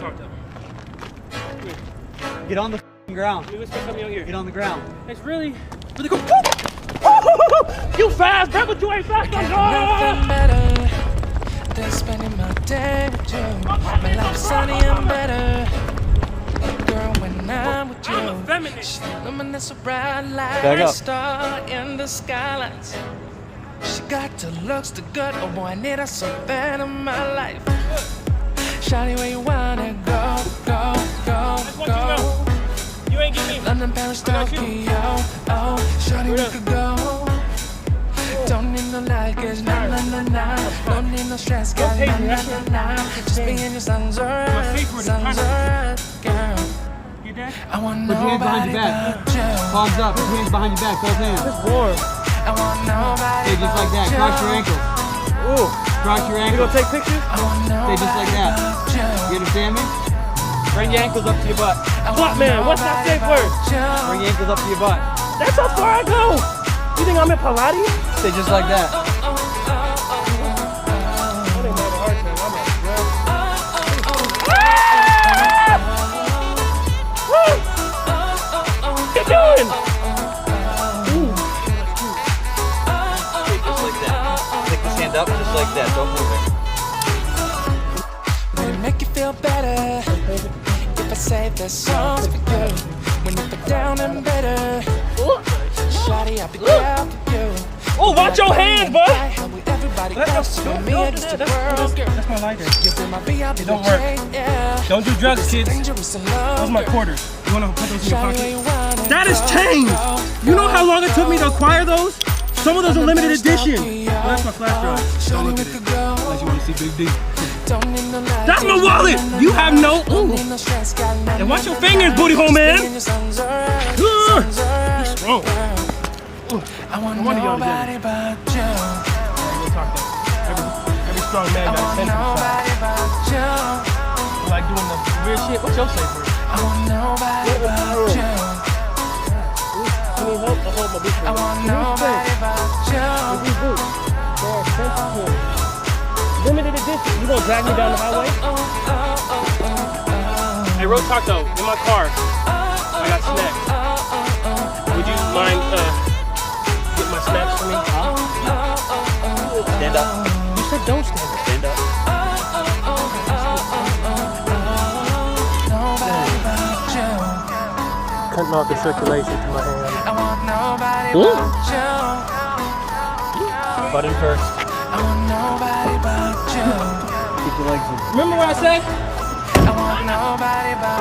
talk to him. Get on the ground. Let me whisper something out here. Get on the ground. It's really cool. You fast, bro, but you ain't fast. Nothing better than spending my day with you. My life's sunny and better, girl, when I'm with you. I'm a feminist. Luminous so bright Back like a up. star in the skylines. She got the looks, the good. Oh boy, I need her so bad in my life. Shawty, where you wanna go, go, go, go? You ain't get me. London, Paris, Tokyo. Oh, shawty, we could go. Don't need no luggage, nah, nah, nah, nah. Don't need no stress, girl, nah, nah, nah, nah. Just be in your sun's alright, sun's alright, girl. You there? I want Put your hands behind nobody your back. but you. Palms up. Put your hands behind your back. Both hands. It's warm. I want nobody Stay just like that. but Cross your you. ankles. Ooh. Cross your You ankles. gonna take pictures? I want Stay just like that. nobody but You understand me? Bring your ankles up to your butt. I What, want man? What's that safe nobody word? but you. Bring your ankles up to your butt. That's how far I go. You think I'm in Pilates? Stay just like that. I didn't have a heart attack. I'm like, Woo! What you doing? Ooh. Just like that. Take this hand up just like that. Don't move it. Would it make you feel better if I say this song's for you? When you put down and better, shawty, I'll be there for you. Oh, watch your hand, bud. Everybody else to me against the world, girl. That's my lighter. You feel my VIP, It don't work. yeah. Don't do drugs, kids. Dangerous in love, Those are my girl. quarters. You wanna put those in your Shawty, where pocket? you wanna That is go, change. go, You know how go. long it took me to acquire those? Some of those are limited edition. Tokyo. Oh, that's my flash drive. Shawty, Don't look we at it. could go. Unless you want to see Big D. Don't need no luggage, That's my wallet. nah, nah, You have nah. no- Don't ooh. need no stress, got nah, And watch nah, your nah, fingers, nah. booty hole man. Just being your son's alright, Ugh. son's alright, strong. girl. Ooh. I want No wonder y'all nobody but you. We'll talk that. Every strong man I got a want sense of nobody but you. like doing the weird shit. What's your safe word? I want nobody but you. I need help to hold my boot. I want nobody but you. Limited edition. You gonna drag me down the highway? Hey, Road Taco, in my car. I got snacks. Would you mind get my snacks for me? Stand up. You said don't stand up. Stand up. Nobody but you. Cutting off the circulation to my hand. I want nobody Ooh. but you. Button first. I want nobody but you. Keep your legs in. Remember what I said? I want nobody but